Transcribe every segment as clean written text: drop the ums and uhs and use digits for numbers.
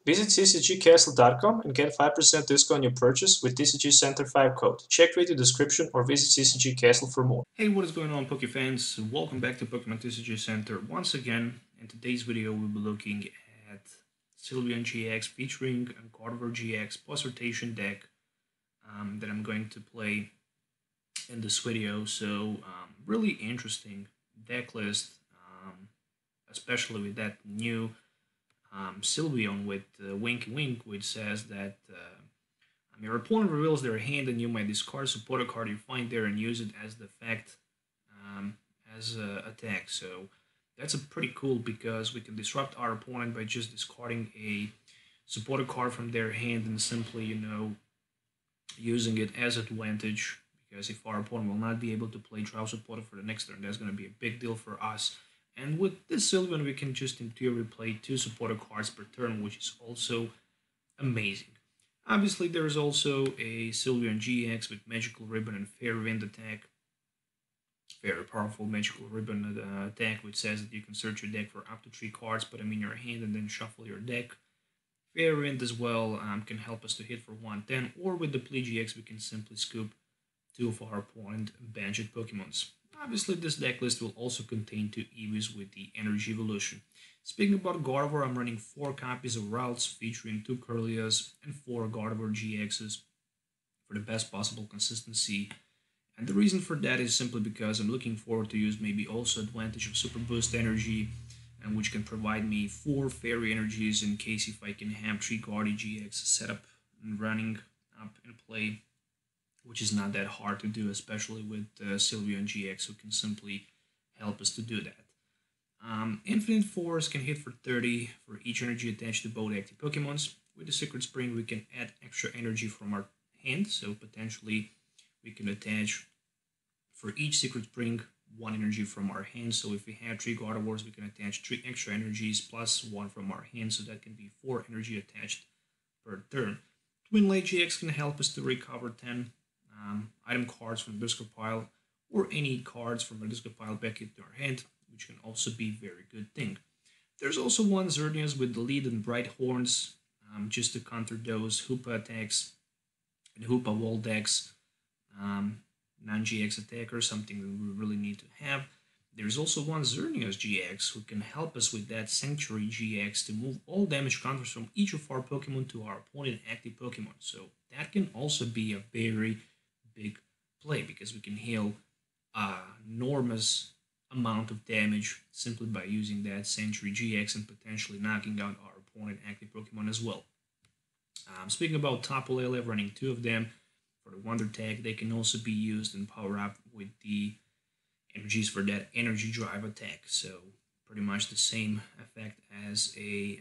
Visit ccgcastle.com and get 5% discount on your purchase with TCG Center 5 code. Check video description or visit CCG Castle for more. Hey, what is going on, Poke fans? Welcome back to Pokemon TCG Center once again. In today's video, we'll be looking at Sylveon-GX featuring a Gardevoir-GX BUS rotation deck that I'm going to play in this video. So, really interesting deck list, especially with that new Sylveon with Wink Wink, which says that your opponent reveals their hand and you might discard support a card you find there and use it as the effect as an attack. So that's a pretty cool because we can disrupt our opponent by just discarding a supporter card from their hand and simply, using it as advantage. Because if our opponent will not be able to play Draw Supporter for the next turn, that's going to be a big deal for us. And with this Sylveon, we can just in theory play 2 supporter cards per turn, which is also amazing. Obviously, there is also a Sylveon-GX with Magical Ribbon and Fair Wind attack. Very powerful Magical Ribbon attack, which says that you can search your deck for up to 3 cards, put them in your hand, and then shuffle your deck. Fair Wind as well can help us to hit for 110, or with the Plee-GX, we can simply scoop 2 of our opponent Bandit Pokemons. Obviously, this deck list will also contain 2 Eevees with the Energy Evolution. Speaking about Gardevoir, I'm running 4 copies of Ralts featuring 2 Kirlias and 4 Gardevoir-GXs for the best possible consistency. And the reason for that is simply because I'm looking forward to use maybe also advantage of Super Boost Energy, and which can provide me 4 Fairy Energies in case if I can have 3 Gardevoir-GX set up and running up in play, which is not that hard to do, especially with Sylveon-GX, who can simply help us to do that. Infinite Force can hit for 30 for each energy attached to both active Pokemons. With the Secret Spring, we can add extra energy from our hand, so potentially we can attach for each Secret Spring 1 energy from our hand. So if we have 3 Gardevoirs, we can attach 3 extra energies plus 1 from our hand, so that can be 4 energy attached per turn. Twin Lele-GX can help us to recover 10 item cards from the discard pile, or any cards from the discard pile back into our hand, which can also be a very good thing. There's also one Xerneas with the lead and Bright Horns, just to counter those Hoopa attacks and Hoopa wall decks, non-GX attackers, something that we really need to have. There's also one Xerneas-GX who can help us with that Sanctuary GX to move all damage counters from each of our Pokemon to our opponent active Pokemon. So that can also be a very big play because we can heal an enormous amount of damage simply by using that Sanctuary GX and potentially knocking out our opponent active Pokemon as well. Speaking about Tapu Lele, running 2 of them for the Wonder Tag. They can also be used and power up with the energies for that Energy Drive attack. So pretty much the same effect as a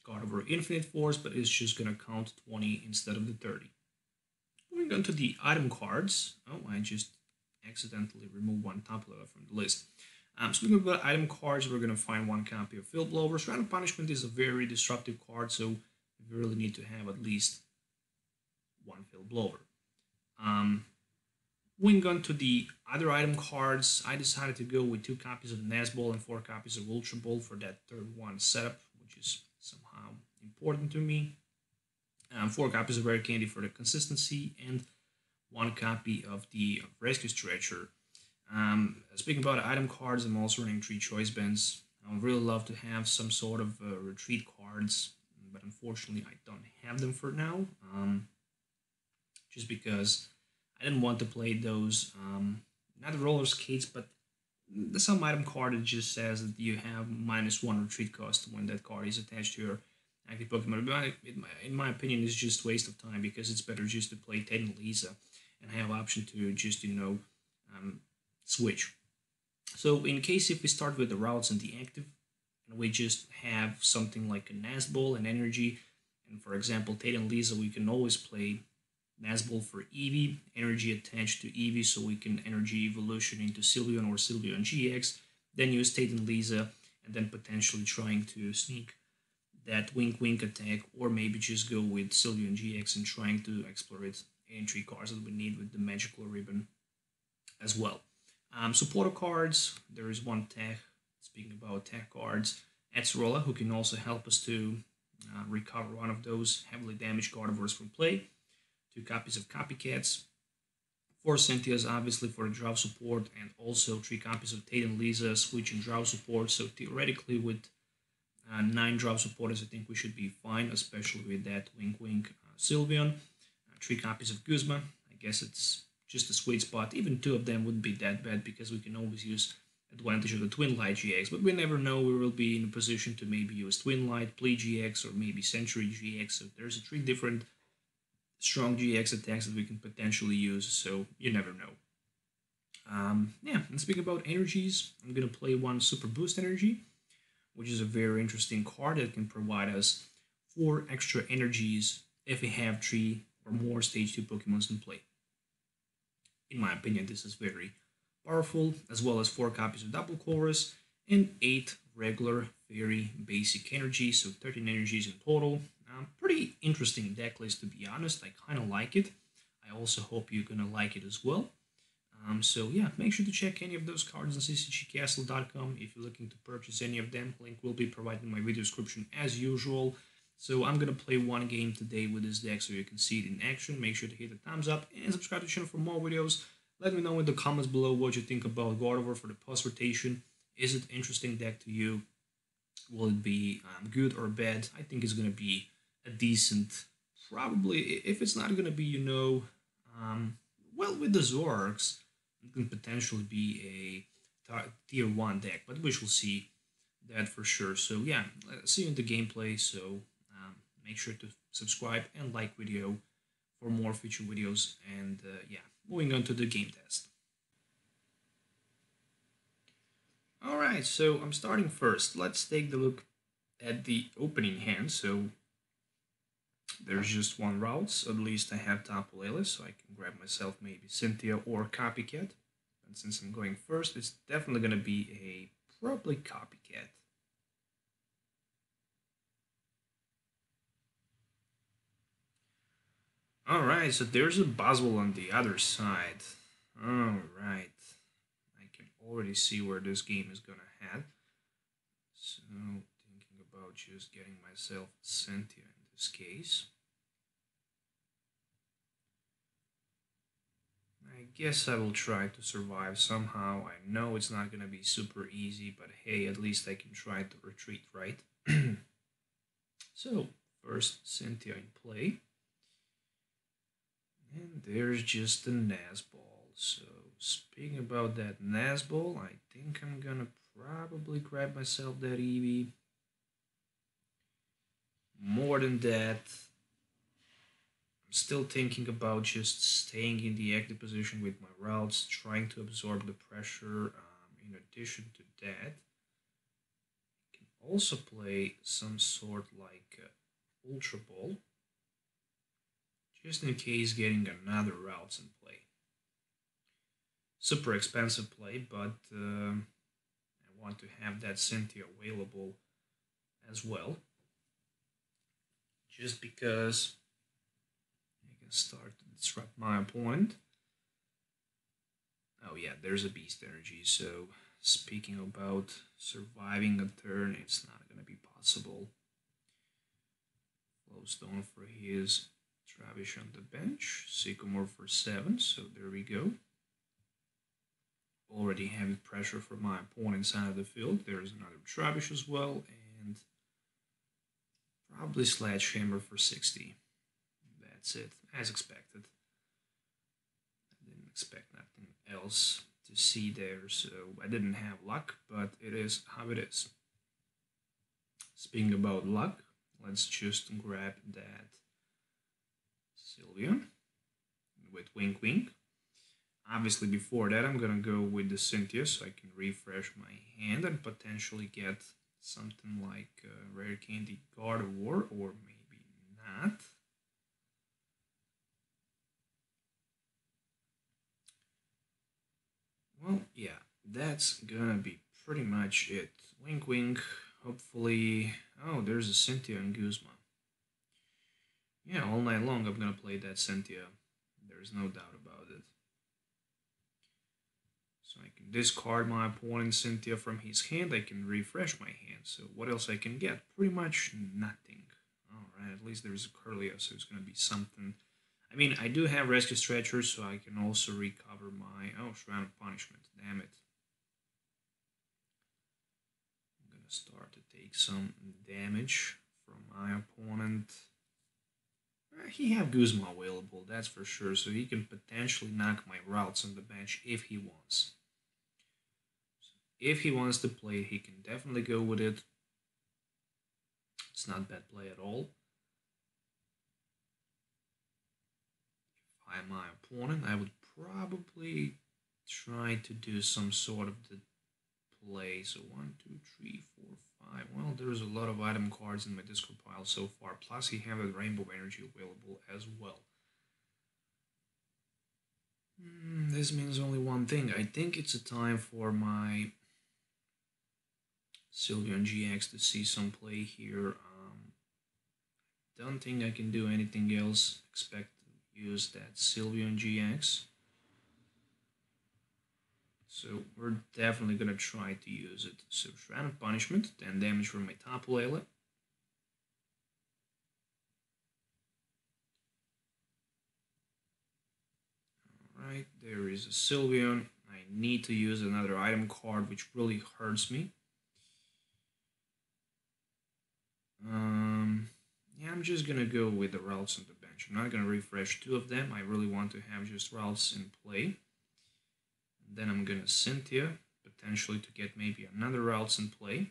Gardevoir Infinite Force, but it's just going to count 20 instead of the 30. Moving on to the item cards. Oh, I just accidentally removed one Tapu Lele from the list. Speaking about item cards, we're going to find 1 copy of Field Blower. Random Punishment is a very disruptive card, so we really need to have at least 1 Field Blower. Moving on to the other item cards, I decided to go with 2 copies of Nazball and 4 copies of Ultra Ball for that third one setup, which is somehow important to me. 4 copies of Rare Candy for the consistency, and 1 copy of the Rescue Stretcher. Speaking about item cards, I'm also running 3 Choice Bands. I would really love to have some sort of retreat cards, but unfortunately I don't have them for now. Just because I didn't want to play those, not roller skates, but some item card that just says that you have -1 retreat cost when that card is attached to your active Pokemon. But in my opinion, it's just a waste of time because it's better just to play Ted and Lisa and have option to just, switch. So in case if we start with the Ralts and the active, and we just have something like a Nazball and Energy, and for example, Ted and Lisa, we can always play Nazball for Eevee, energy attached to Eevee, so we can energy evolution into Sylveon or Sylveon-GX, then use Tate and Lisa, and then potentially trying to sneak that Wink Wink attack, or maybe just go with Sylveon-GX and trying to explore it in 3 cards that we need with the Magical Ribbon as well. Supporter cards, there is 1 tech, speaking about tech cards, Acerola, who can also help us to recover one of those heavily damaged Gardevoirs from play, 2 copies of Copycats, 4 Cynthias obviously for the draw support, and also 3 copies of Tate and Lisa switching draw support. So theoretically with 9 draw supporters I think we should be fine, especially with that wink wink Sylveon. 3 copies of Guzma, I guess it's just a sweet spot. Even 2 of them wouldn't be that bad because we can always use advantage of the Twin Light GX, but we never know, we will be in a position to maybe use Twin Light, Play GX, or maybe Century GX, so there's 3 different strong GX attacks that we can potentially use, so you never know. Yeah, and speaking about energies, I'm going to play 1 Super Boost Energy, which is a very interesting card that can provide us 4 extra energies if we have 3 or more Stage 2 Pokemons in play. In my opinion, this is very powerful, as well as 4 copies of Double Chorus and 8 regular very basic energy, so 13 energies in total. Pretty interesting deck list, to be honest. I kind of like it. I also hope you're gonna like it as well. So yeah, make sure to check any of those cards on ccgcastle.com if you're looking to purchase any of them. Link will be provided in my video description as usual. So I'm gonna play 1 game today with this deck so you can see it in action. Make sure to hit the thumbs up and subscribe to the channel for more videos. Let me know in the comments below what you think about Gardevoir for the post rotation. Is it an interesting deck to you? Will it be good or bad? I think it's going to be a decent, probably, if it's not going to be, well, with the Zorks, it can potentially be a tier 1 deck, but we shall see that for sure. So yeah, see you in the gameplay, so make sure to subscribe and like video for more future videos, and yeah, moving on to the game test. Alright, so I'm starting first. Let's take a look at the opening hand. So there's just 1 Ralts, at least I have Tapu Lele, so I can grab myself maybe Cynthia or Copycat. And since I'm going first, it's definitely going to be a probably Copycat. Alright, so there's a Buzzwole on the other side. Alright. I can already see where this game is gonna head. So, thinking about just getting myself Cynthia in this case. I guess I will try to survive somehow. I know it's not gonna be super easy, but hey, at least I can try to retreat, right? So, first Cynthia in play. And there's just the Nazball. So, speaking about that Nazball, I think I'm gonna probably grab myself that Eevee. More than that, I'm still thinking about just staying in the active position with my Ralts, trying to absorb the pressure. In addition to that, I can also play some sort like Ultra Ball, just in case getting another Ralts in play. Super expensive play, but I want to have that Cynthia available as well. Just because I can start to disrupt my opponent. Oh yeah, there's a Beast Energy, so speaking about surviving a turn, it's not going to be possible. Flowstone for his Travish on the bench, Sycamore for 7, so there we go. Already heavy pressure for my opponent side of the field. There's another Travish as well, and probably Sledgehammer for 60. That's it, as expected. I didn't expect nothing else to see there, so I didn't have luck, but it is how it is. Speaking about luck, let's just grab that Sylveon with Wink Wink. Obviously, before that, I'm gonna go with the Cynthia so I can refresh my hand and potentially get something like Rare Candy Gardevoir, or maybe not. Well, yeah, that's gonna be pretty much it. Wink Wink, hopefully. Oh, there's a Cynthia and Guzma. Yeah, all night long I'm gonna play that Cynthia. There's no doubt about it. So I can discard my opponent's Cynthia from his hand, I can refresh my hand. So what else I can get? Pretty much nothing. least there's a Kirlia, so it's going to be something. I mean, I do have Rescue Stretcher, so I can also recover my... Oh, Shroud of Punishment. Damn it. I'm going to start to take some damage from my opponent. He have Guzma available, that's for sure, so he can potentially knock my Ralts on the bench if he wants. So if he wants to play, he can definitely go with it. It's not bad play at all. If I'm my opponent, I would probably try to do some sort of the play. So 1, 2, 3, 4, 5. Well, there's a lot of item cards in my discard pile so far. Plus, he have a Rainbow Energy available as well. This means only one thing. I think it's a time for my Sylveon-GX to see some play here. Don't think I can do anything else. Expect to use that Sylveon-GX. So we're definitely going to try to use it. So Shroud of Punishment, 10 damage from my Tapu Lele. Alright, there is a Sylveon. I need to use another item card, which really hurts me. Yeah, I'm just going to go with the Ralts on the bench. I'm not going to refresh 2 of them. I really want to have just Ralts in play. Then I'm gonna Cynthia, potentially to get maybe another Ralts in play.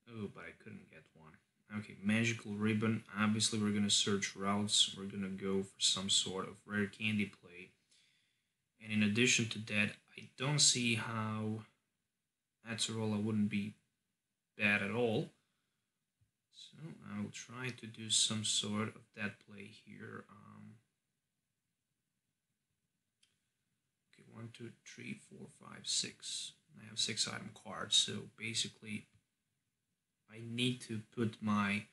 Oh, but I couldn't get one. Okay, Magical Ribbon. Obviously, we're gonna search Ralts. We're gonna go for some sort of rare candy play. And in addition to that, I don't see how Acerola wouldn't be bad at all. So I will try to do some sort of that play here. 1, 2, 3, 4, 5, 6. I have 6 item cards, so basically I need to put my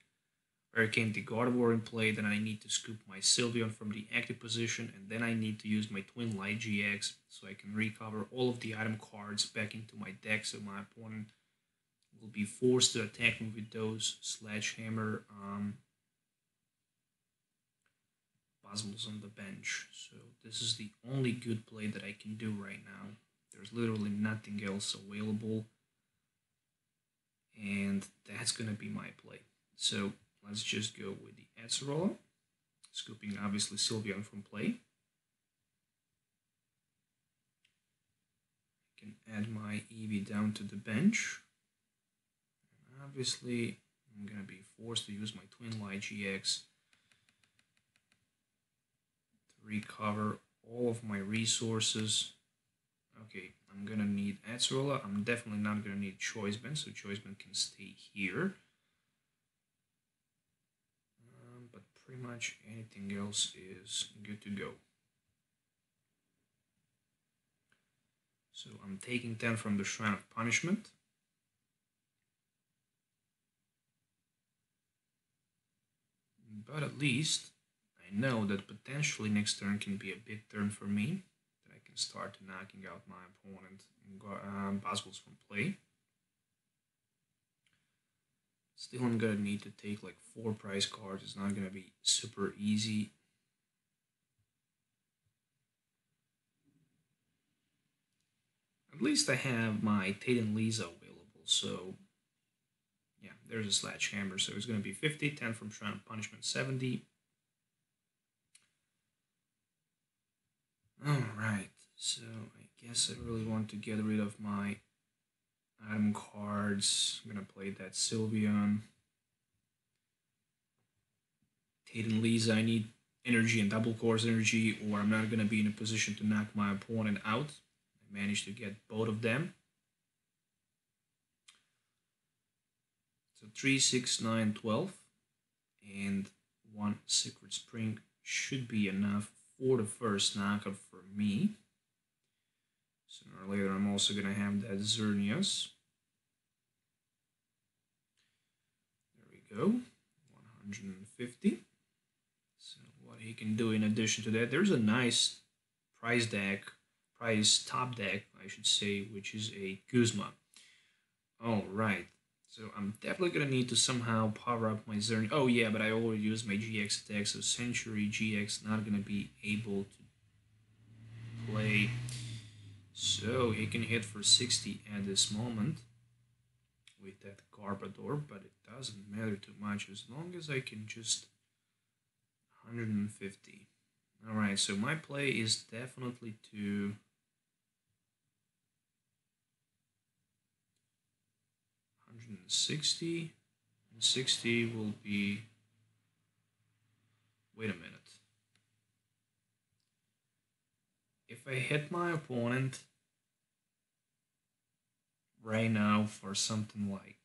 Hurricane the Gardevoir in play, then I need to scoop my Sylveon from the active position, and then I need to use my Twin Light GX so I can recover all of the item cards back into my deck, so my opponent will be forced to attack me with those Sledgehammer Puzzles on the bench. So this is the only good play that I can do right now. There's literally nothing else available, and that's gonna be my play. So let's just go with the Acerola, scooping obviously Sylveon from play. I can add my Eevee down to the bench. And obviously I'm gonna be forced to use my Twin Light GX recover all of my resources. Okay, I'm gonna need Acerola. I'm definitely not gonna need Choice Band, so Choice Band can stay here. But pretty much anything else is good to go. So I'm taking 10 from the Shrine of Punishment. But at least I know that potentially next turn can be a big turn for me, that I can start knocking out my opponent and Buzzwolves from play. Still, I'm gonna need to take like 4 prize cards. It's not gonna be super easy. At least I have my Tate and Lisa available, so yeah, there's a Sledgehammer, so it's gonna be 50, 10 from Shrine of Punishment, 70. Alright, so I guess I really want to get rid of my item cards. I'm gonna play that Sylveon. Tate and Lisa, I need energy and double course energy, or I'm not gonna be in a position to knock my opponent out. I managed to get both of them. So 3, 6, 9, 12, and 1 Secret Spring should be enough for the first knockout for me. Sooner or later, I'm also going to have that Xerneas. There we go, 150. So what he can do in addition to that, there's a nice prize top deck, I should say, which is a Guzma. Alright, So I'm definitely gonna need to somehow power up my Xerneas. Oh yeah, but I already used my GX attack, so Century GX not gonna be able to play. So he can hit for 60 at this moment with that Gardevoir, but it doesn't matter too much as long as I can just 150. Alright, so my play is definitely to 160, and 60 will be, wait a minute. If I hit my opponent right now for something like,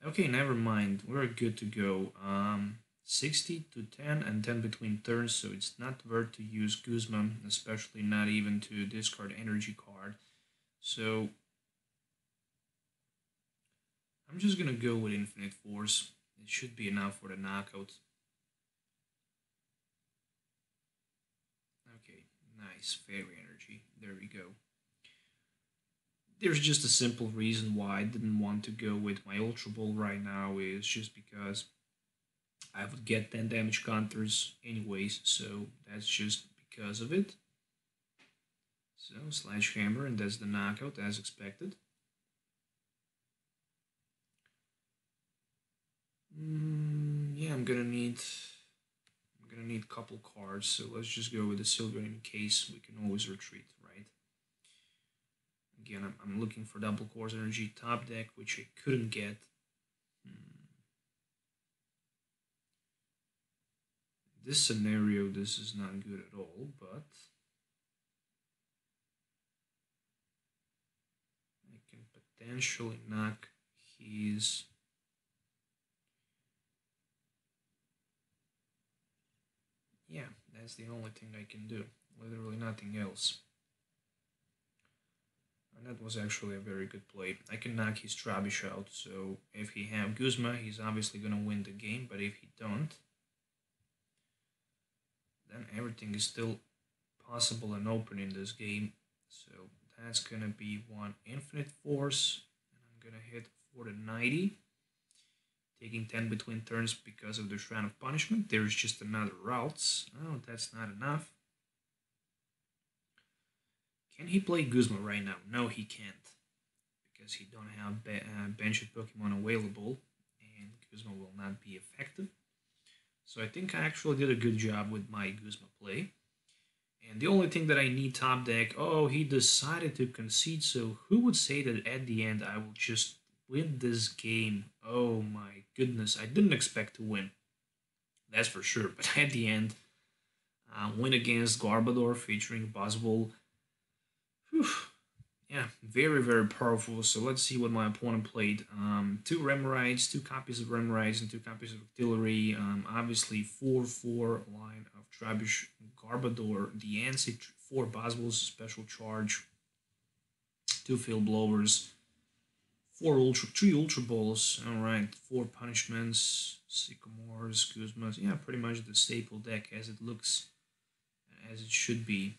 okay, never mind, we're good to go. 60 to 10 and 10 between turns, so it's not worth to use Guzma, especially not even to discard energy card. So I'm just gonna go with Infinite Force. It should be enough for the knockout. Okay, nice, Fairy Energy. There we go. There's just a simple reason why I didn't want to go with my Ultra Ball right now, is just because I would get 10 damage counters anyways, so that's just because of it. So, Sledgehammer, and that's the knockout as expected. Yeah, I'm gonna need a couple cards, so let's just go with the Sylveon in case we can always retreat, right? Again, I'm looking for double Course Energy top deck, which I couldn't get. This scenario, this is not good at all, but I can potentially knock his... Yeah, that's the only thing I can do. Literally nothing else. And that was actually a very good play. I can knock his Trubbish out, so if he have Guzma, he's obviously gonna win the game, but if he don't, then everything is still possible and open in this game. So that's gonna be one Infinite Force, and I'm gonna hit for the 90. Taking 10 between turns because of the Shrine of Punishment. There's just another Ralts. Oh, that's not enough. Can he play Guzma right now? No, he can't. Because he don't have benched Pokemon available, and Guzma will not be effective. So I think I actually did a good job with my Guzma play. And the only thing that I need top deck, oh, he decided to concede, so who would say that at the end I will just win this game? Oh my goodness, I didn't expect to win. That's for sure, but at the end, win against Gardevoir featuring Buzzwole. Yeah, very, very powerful. So let's see what my opponent played. 2 Remorites, 2 copies of Remorites, and 2 copies of Artillery. Obviously, 4/4 line of Trubbish, Gardevoir, the NC 4 Buzzwoles, special charge, 2 Field Blowers, 3 Ultra Balls. Alright, 4 Punishments, Sycamores, Guzmas. Yeah, pretty much the staple deck as it looks, as it should be.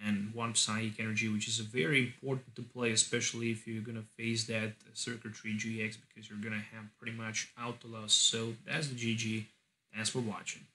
And 1 Psychic Energy, which is very important to play, especially if you're going to face that Circuitry GX, because you're going to have pretty much auto loss. So that's the GG. Thanks for watching.